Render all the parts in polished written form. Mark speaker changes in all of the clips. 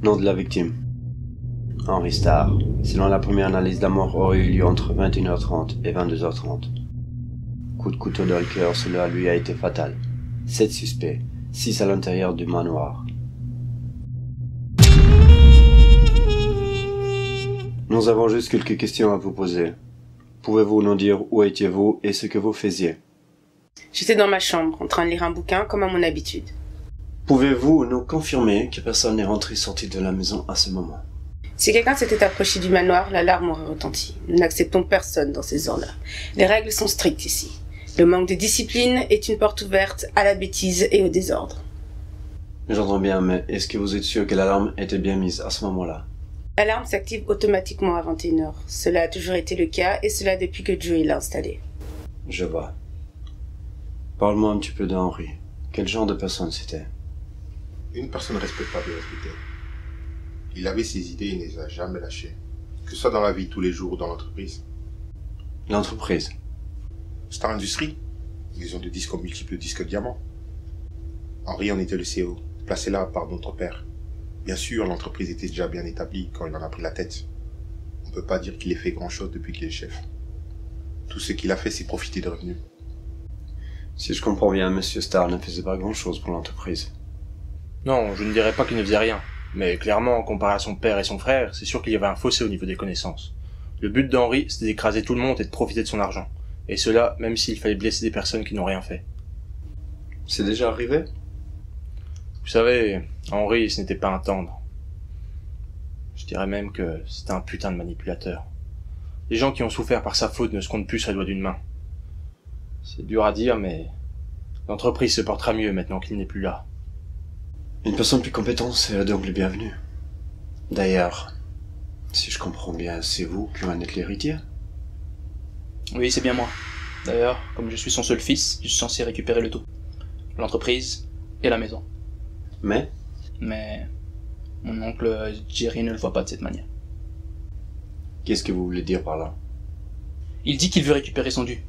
Speaker 1: Nom de la victime. Henry Starr. Selon la première analyse, la mort aurait eu lieu entre 21h30 et 22h30. Coup de couteau dans le cœur, cela lui a été fatal. 7 suspects, 6 à l'intérieur du manoir. Nous avons juste quelques questions à vous poser. Pouvez-vous nous dire où étiez-vous et ce que vous faisiez?
Speaker 2: J'étais dans ma chambre, en train de lire un bouquin, comme à mon habitude.
Speaker 1: Pouvez-vous nous confirmer que personne n'est rentré-sorti de la maison à ce moment?
Speaker 2: Si quelqu'un s'était approché du manoir, l'alarme aurait retenti. Nous n'acceptons personne dans ces zones-là. Les règles sont strictes ici. Le manque de discipline est une porte ouverte à la bêtise et au désordre.
Speaker 1: J'entends bien, mais est-ce que vous êtes sûr que l'alarme était bien mise à ce moment-là?
Speaker 2: L'alarme s'active automatiquement à 21h. Cela a toujours été le cas, et cela depuis que Joey l'a installé.
Speaker 1: Je vois. Parle-moi un petit peu d'Henry. Quel genre de personne c'était?
Speaker 3: Une personne respectable et respectée. Il avait ses idées et ne les a jamais lâchées. Que ce soit dans la vie de tous les jours ou dans l'entreprise.
Speaker 1: L'entreprise?
Speaker 3: Star Industries, maison de disques aux multiples disques diamants. Henry en était le CEO, placé là par notre père. Bien sûr, l'entreprise était déjà bien établie quand il en a pris la tête. On ne peut pas dire qu'il ait fait grand-chose depuis qu'il est chef. Tout ce qu'il a fait, c'est profiter de revenus.
Speaker 1: Si je comprends bien, Monsieur Starr ne faisait pas grand-chose pour l'entreprise.
Speaker 4: Non, je ne dirais pas qu'il ne faisait rien. Mais clairement, comparé à son père et son frère, c'est sûr qu'il y avait un fossé au niveau des connaissances. Le but d'Henry, c'était d'écraser tout le monde et de profiter de son argent. Et cela, même s'il fallait blesser des personnes qui n'ont rien fait.
Speaker 1: C'est déjà arrivé?
Speaker 4: Vous savez, Henry, ce n'était pas un tendre. Je dirais même que c'était un putain de manipulateur. Les gens qui ont souffert par sa faute ne se comptent plus sur les doigts d'une main. C'est dur à dire, mais l'entreprise se portera mieux maintenant qu'il n'est plus là.
Speaker 1: Une personne plus compétente serait donc le bienvenu. D'ailleurs, si je comprends bien, c'est vous qui en êtes l'héritier?
Speaker 5: Oui, c'est bien moi. D'ailleurs, comme je suis son seul fils, je suis censé récupérer le tout. L'entreprise et la maison.
Speaker 1: Mais
Speaker 5: mon oncle Jerry ne le voit pas de cette manière.
Speaker 1: qu'est-ce que vous voulez dire par là?
Speaker 5: Il dit qu'il veut récupérer son dû.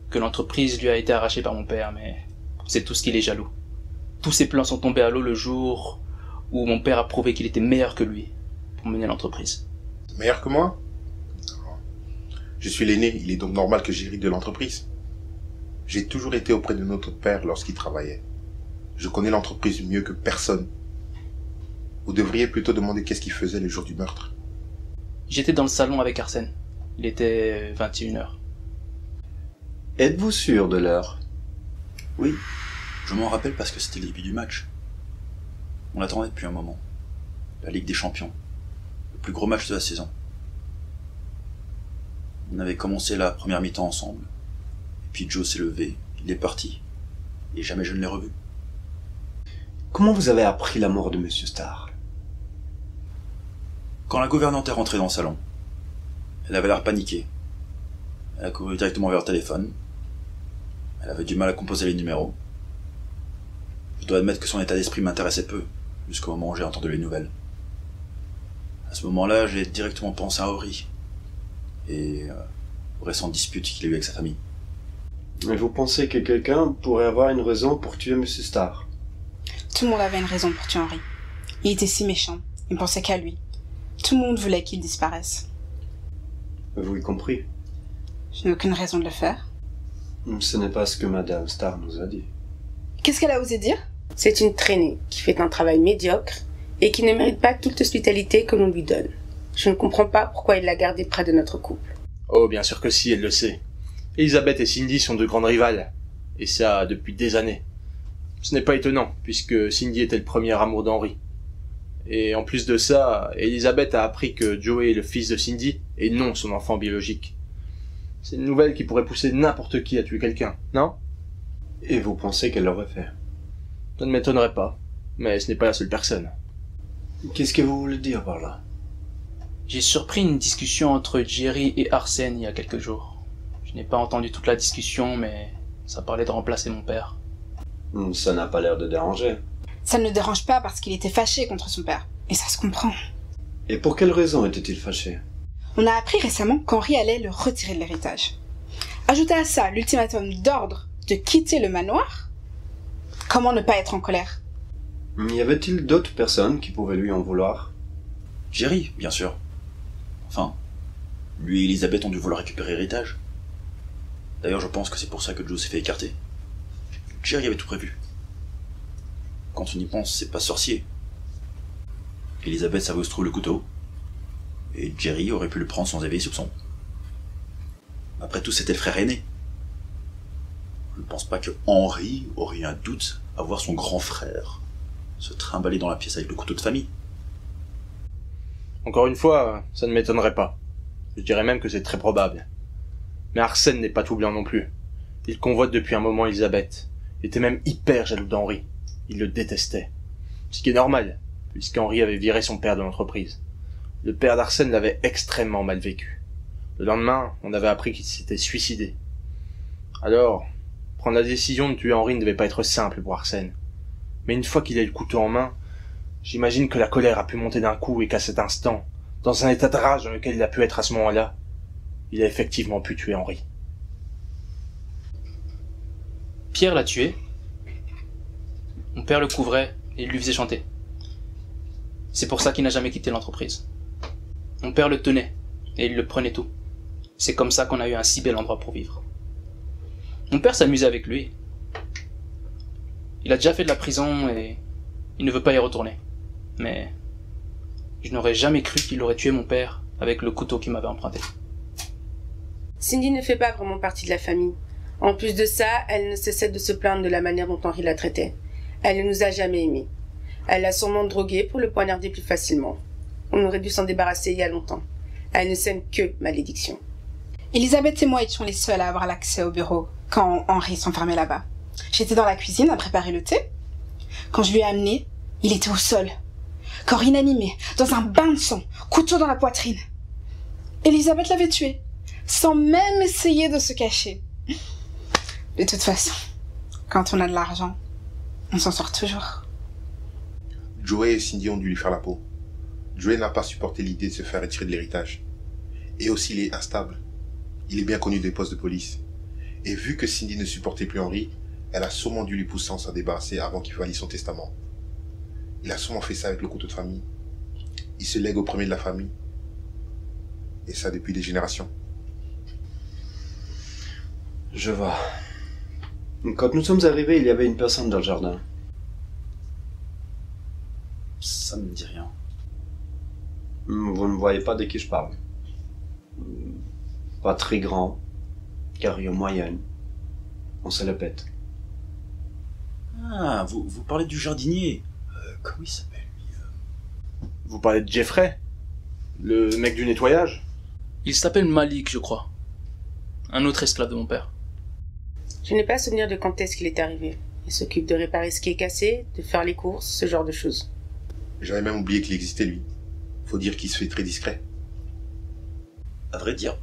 Speaker 5: Que l'entreprise lui a été arrachée par mon père, mais c'est tout ce qu'il est jaloux. Tous ses plans sont tombés à l'eau le jour où mon père a prouvé qu'il était meilleur que lui pour mener l'entreprise.
Speaker 3: Meilleur que moi? Je suis l'aîné, il est donc normal que j'hérite de l'entreprise. J'ai toujours été auprès de notre père lorsqu'il travaillait. Je connais l'entreprise mieux que personne. Vous devriez plutôt demander qu'est-ce qu'il faisait le jour du meurtre.
Speaker 5: J'étais dans le salon avec Arsène. Il était 21h.
Speaker 1: Êtes-vous sûr de l'heure?
Speaker 6: Oui, je m'en rappelle parce que c'était le début du match. On l'attendait depuis un moment. La Ligue des Champions. Le plus gros match de la saison. On avait commencé la première mi-temps ensemble. Et puis Joe s'est levé, il est parti. Et jamais je ne l'ai revu.
Speaker 1: Comment vous avez appris la mort de Monsieur Starr?
Speaker 6: Quand la gouvernante est rentrée dans le salon, elle avait l'air paniquée. Elle a couru directement vers le téléphone. Elle avait du mal à composer les numéros. Je dois admettre que son état d'esprit m'intéressait peu, jusqu'au moment où j'ai entendu les nouvelles. À ce moment-là, j'ai directement pensé à Henry, et aux récentes disputes qu'il a eues avec sa famille.
Speaker 1: Et vous pensez que quelqu'un pourrait avoir une raison pour tuer Monsieur Starr?
Speaker 7: Tout le monde avait une raison pour tuer Henry. Il était si méchant, il ne pensait qu'à lui. Tout le monde voulait qu'il disparaisse.
Speaker 1: Vous y compris?
Speaker 7: Je n'ai aucune raison de le faire.
Speaker 1: Ce n'est pas ce que Madame Starr nous a dit.
Speaker 7: Qu'est-ce qu'elle a osé dire?
Speaker 2: C'est une traînée qui fait un travail médiocre et qui ne mérite pas toute l'hospitalité que l'on lui donne. Je ne comprends pas pourquoi il l'a gardée près de notre couple.
Speaker 4: Oh, bien sûr que si, elle le sait. Elisabeth et Cindy sont de grandes rivales. Et ça, depuis des années. Ce n'est pas étonnant, puisque Cindy était le premier amour d'Henry. Et en plus de ça, Elisabeth a appris que Joey est le fils de Cindy, et non son enfant biologique. C'est une nouvelle qui pourrait pousser n'importe qui à tuer quelqu'un, non?
Speaker 1: Et vous pensez qu'elle l'aurait fait?
Speaker 4: Ça ne m'étonnerait pas, mais ce n'est pas la seule personne.
Speaker 1: Qu'est-ce que vous voulez dire par là?
Speaker 5: J'ai surpris une discussion entre Jerry et Arsène il y a quelques jours. Je n'ai pas entendu toute la discussion, mais ça parlait de remplacer mon père.
Speaker 1: Ça n'a pas l'air de déranger.
Speaker 7: Ça ne le dérange pas parce qu'il était fâché contre son père. Et ça se comprend.
Speaker 1: Et pour quelle raison était-il fâché?
Speaker 7: On a appris récemment qu'Henry allait le retirer de l'héritage. Ajoutez à ça l'ultimatum d'ordre de quitter le manoir. Comment ne pas être en colère?
Speaker 1: Y avait-il d'autres personnes qui pouvaient lui en vouloir?
Speaker 6: Jerry, bien sûr. Enfin, lui et Elisabeth ont dû vouloir récupérer l'héritage. D'ailleurs, je pense que c'est pour ça que Joe s'est fait écarter. Jerry avait tout prévu. Quand on y pense, c'est pas sorcier. Elisabeth savait où se trouve le couteau, et Jerry aurait pu le prendre sans éveiller soupçon. Après tout, c'était le frère aîné. Je ne pense pas que Henry aurait eu un doute à voir son grand frère se trimballer dans la pièce avec le couteau de famille.
Speaker 4: Encore une fois, ça ne m'étonnerait pas. Je dirais même que c'est très probable. Mais Arsène n'est pas tout blanc non plus. Il convoite depuis un moment Elisabeth. Il était même hyper jaloux d'Henri. Il le détestait. Ce qui est normal, puisqu'Henri avait viré son père de l'entreprise. Le père d'Arsène l'avait extrêmement mal vécu. Le lendemain, on avait appris qu'il s'était suicidé. Alors, prendre la décision de tuer Henri ne devait pas être simple pour Arsène. Mais une fois qu'il a eu le couteau en main, j'imagine que la colère a pu monter d'un coup et qu'à cet instant, dans un état de rage dans lequel il a pu être à ce moment-là, il a effectivement pu tuer Henri.
Speaker 5: Pierre l'a tué. Mon père le couvrait et il lui faisait chanter. C'est pour ça qu'il n'a jamais quitté l'entreprise. Mon père le tenait et il le prenait tout. C'est comme ça qu'on a eu un si bel endroit pour vivre. Mon père s'amusait avec lui. Il a déjà fait de la prison et il ne veut pas y retourner. Mais je n'aurais jamais cru qu'il aurait tué mon père avec le couteau qu'il m'avait emprunté.
Speaker 2: Cindy ne fait pas vraiment partie de la famille. En plus de ça, elle ne cessait de se plaindre de la manière dont Henri la traitait. Elle ne nous a jamais aimés. Elle l'a sûrement drogué pour le poignarder plus facilement. On aurait dû s'en débarrasser il y a longtemps. Elle ne sème que malédiction.
Speaker 7: Elisabeth et moi étions les seuls à avoir l'accès au bureau quand Henri s'enfermait là-bas. J'étais dans la cuisine à préparer le thé. Quand je lui ai amené, il était au sol, corps inanimé, dans un bain de sang, couteau dans la poitrine. Elisabeth l'avait tué, sans même essayer de se cacher. De toute façon, quand on a de l'argent, on s'en sort toujours.
Speaker 3: Joey et Cindy ont dû lui faire la peau. Joey n'a pas supporté l'idée de se faire retirer de l'héritage. Et aussi, il est instable. Il est bien connu des postes de police. Et vu que Cindy ne supportait plus Henri, elle a sûrement dû lui pousser à s'en débarrasser avant qu'il valide son testament. Il a sûrement fait ça avec le couteau de famille. Il se lègue au premier de la famille. Et ça depuis des générations.
Speaker 1: Je vois. Quand nous sommes arrivés, il y avait une personne dans le jardin.
Speaker 6: Ça ne me dit rien.
Speaker 1: Vous ne voyez pas de qui je parle. Pas très grand, carrure moyenne. On se le pète.
Speaker 6: Ah, vous parlez du jardinier. Comment il s'appelle, lui
Speaker 4: Vous parlez de Jeffrey? Le mec du nettoyage?
Speaker 5: Il s'appelle Malik, je crois. Un autre esclave de mon père.
Speaker 2: Je n'ai pas souvenir de quand est-ce qu'il est arrivé. Il s'occupe de réparer ce qui est cassé, de faire les courses, ce genre de choses.
Speaker 3: J'avais même oublié qu'il existait, lui. Faut dire qu'il se fait très discret.
Speaker 6: À vrai dire,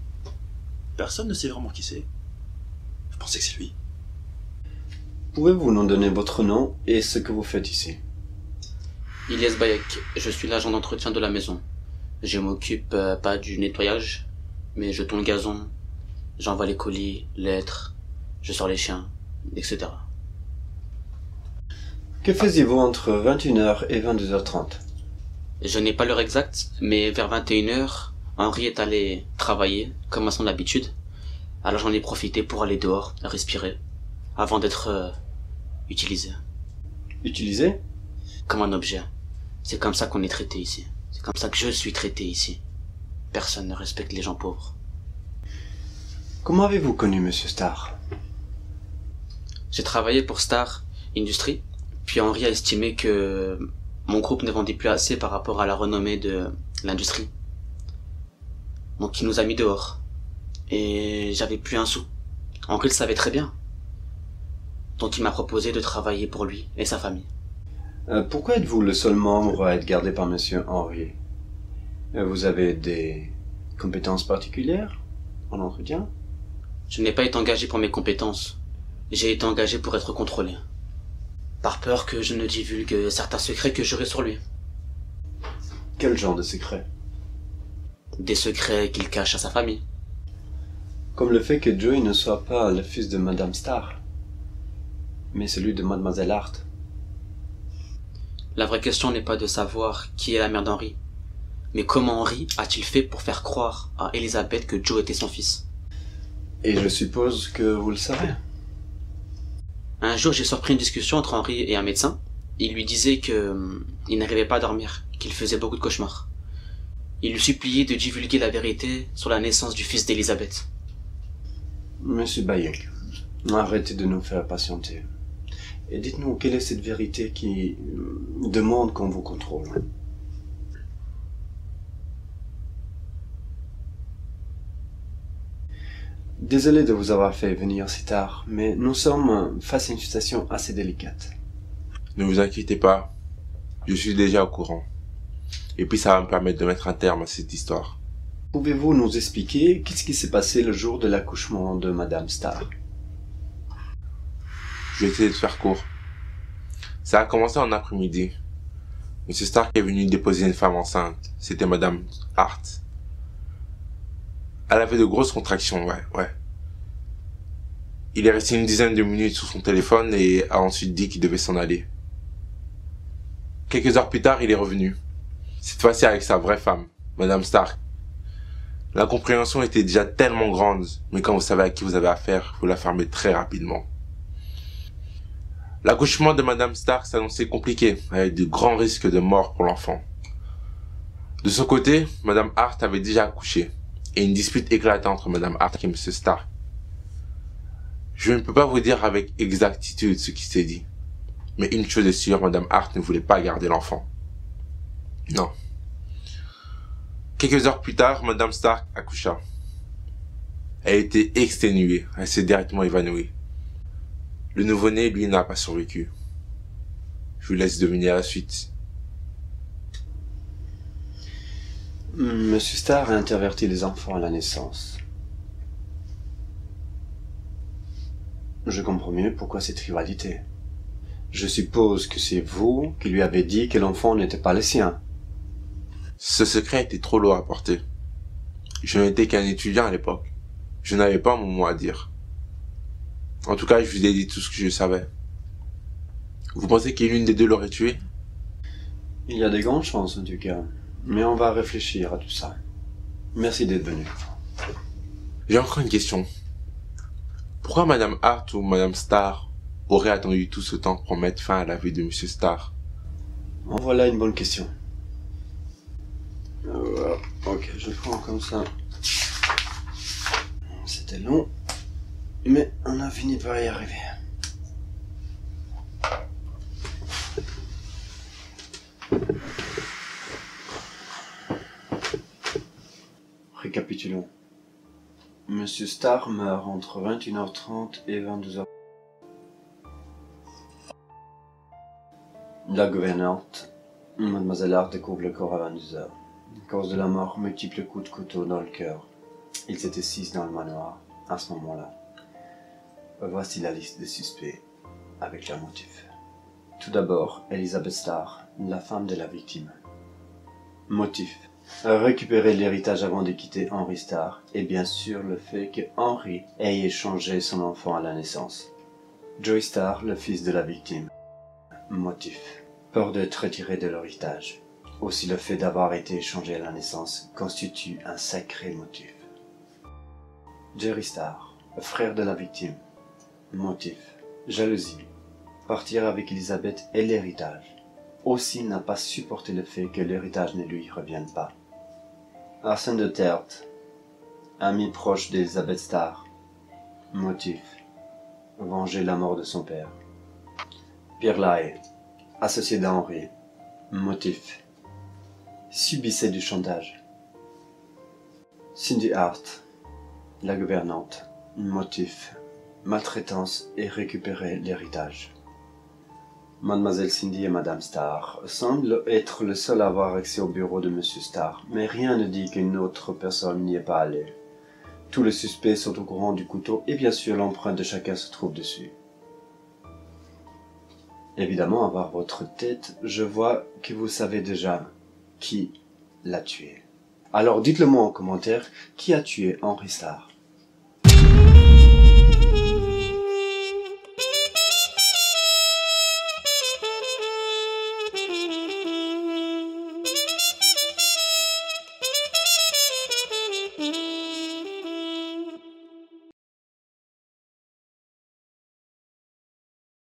Speaker 6: personne ne sait vraiment qui c'est. Je pensais que c'est lui.
Speaker 1: Pouvez-vous nous donner votre nom et ce que vous faites ici?
Speaker 8: Ilyes Bayek, je suis l'agent d'entretien de la maison. Je m'occupe pas du nettoyage, mais je tourne le gazon, j'envoie les colis, lettres, je sors les chiens, etc.
Speaker 1: Que faisiez-vous entre 21h et 22h30?
Speaker 8: Je n'ai pas l'heure exacte, mais vers 21h, Henri est allé travailler, comme à son habitude. Alors j'en ai profité pour aller dehors, respirer, avant d'être utilisé.
Speaker 1: Utilisé?
Speaker 8: Comme un objet. C'est comme ça qu'on est traité ici. C'est comme ça que je suis traité ici. Personne ne respecte les gens pauvres.
Speaker 1: Comment avez-vous connu Monsieur Starr?
Speaker 8: J'ai travaillé pour Star Industries, puis Henri a estimé que mon groupe ne vendait plus assez par rapport à la renommée de l'industrie. Donc il nous a mis dehors. Et j'avais plus un sou. Henri le savait très bien. Donc il m'a proposé de travailler pour lui et sa famille.
Speaker 1: Pourquoi êtes-vous le seul membre à être gardé par Monsieur Henry? Vous avez des compétences particulières en entretien?
Speaker 8: Je n'ai pas été engagé pour mes compétences. J'ai été engagé pour être contrôlé. Par peur que je ne divulgue certains secrets que j'aurai sur lui.
Speaker 1: Quel genre de secret?
Speaker 8: Des secrets qu'il cache à sa famille.
Speaker 1: Comme le fait que Joey ne soit pas le fils de Madame Starr, mais celui de Mademoiselle Hart.
Speaker 8: La vraie question n'est pas de savoir qui est la mère d'Henri. Mais comment Henry a-t-il fait pour faire croire à Elizabeth que Joe était son fils?
Speaker 1: Et je suppose que vous le savez.
Speaker 8: Un jour, j'ai surpris une discussion entre Henry et un médecin. Il lui disait il n'arrivait pas à dormir, qu'il faisait beaucoup de cauchemars. Il lui suppliait de divulguer la vérité sur la naissance du fils d'Elizabeth.
Speaker 1: Monsieur Bayek, arrêtez de nous faire patienter. Et dites-nous, quelle est cette vérité qui demande qu'on vous contrôle? Désolé de vous avoir fait venir si tard, mais nous sommes face à une situation assez délicate.
Speaker 9: Ne vous inquiétez pas, je suis déjà au courant. Et puis ça va me permettre de mettre un terme à cette histoire.
Speaker 1: Pouvez-vous nous expliquer qu'est-ce qui s'est passé le jour de l'accouchement de Madame Starr?
Speaker 9: Je vais essayer de faire court. Ça a commencé en après-midi. Monsieur Stark est venu déposer une femme enceinte. C'était Madame Hart. Elle avait de grosses contractions, ouais. Il est resté une dizaine de minutes sur son téléphone et a ensuite dit qu'il devait s'en aller. Quelques heures plus tard, il est revenu. Cette fois-ci avec sa vraie femme, Madame Stark. L'incompréhension était déjà tellement grande, mais quand vous savez à qui vous avez affaire, vous la fermez très rapidement. L'accouchement de Madame Stark s'annonçait compliqué, avec de grands risques de mort pour l'enfant. De son côté, Madame Hart avait déjà accouché, et une dispute éclata entre Madame Hart et Monsieur Stark. Je ne peux pas vous dire avec exactitude ce qui s'est dit, mais une chose est sûre, Madame Hart ne voulait pas garder l'enfant. Non. Quelques heures plus tard, Madame Stark accoucha. Elle était exténuée, elle s'est directement évanouie. Le nouveau-né, lui, n'a pas survécu. Je vous laisse deviner la suite.
Speaker 1: Monsieur Starr a interverti les enfants à la naissance. Je comprends mieux pourquoi cette rivalité. Je suppose que c'est vous qui lui avez dit que l'enfant n'était pas le sien.
Speaker 9: Ce secret était trop lourd à porter. Je n'étais qu'un étudiant à l'époque. Je n'avais pas mon mot à dire. En tout cas, je vous ai dit tout ce que je savais. Vous pensez que l'une des deux l'aurait tué?
Speaker 1: Il y a de grandes chances en tout cas. Mais on va réfléchir à tout ça. Merci d'être venu.
Speaker 9: J'ai encore une question. Pourquoi Madame Hart ou Madame Starr aurait attendu tout ce temps pour mettre fin à la vie de Monsieur Starr?
Speaker 1: En voilà une bonne question. Ok, je prends comme ça. C'était long, mais on a fini par y arriver. Récapitulons. Monsieur Starr meurt entre 21h30 et 22h. La gouvernante, Mademoiselle Hart, découvre le corps à 22h. Cause de la mort, multiples coups de couteau dans le cœur. Ils étaient 6 dans le manoir, à ce moment-là. Voici la liste des suspects, avec leurs motifs. Tout d'abord, Elizabeth Starr, la femme de la victime. Motif: récupérer l'héritage avant de quitter Henry Starr, et bien sûr le fait que Henry ait échangé son enfant à la naissance. Joey Starr, le fils de la victime. Motif: peur d'être retiré de l'héritage. Aussi le fait d'avoir été échangé à la naissance constitue un sacré motif. Jerry Starr, le frère de la victime. Motif: jalousie. Partir avec Elizabeth et l'héritage. Aussi n'a pas supporté le fait que l'héritage ne lui revienne pas. Arsène de Tertre, ami proche d'Elizabeth Starr. Motif: venger la mort de son père. Pierre Lahaye, associé d'Henry. Motif: subissait du chantage. Cindy Hart, la gouvernante. Motif: maltraitance et récupérer l'héritage. Mademoiselle Cindy et Madame Starr semblent être le seul à avoir accès au bureau de Monsieur Starr, mais rien ne dit qu'une autre personne n'y est pas allée. Tous les suspects sont au courant du couteau et bien sûr l'empreinte de chacun se trouve dessus. Évidemment, à voir votre tête, je vois que vous savez déjà qui l'a tué. Alors dites-le moi en commentaire, qui a tué Henry Starr?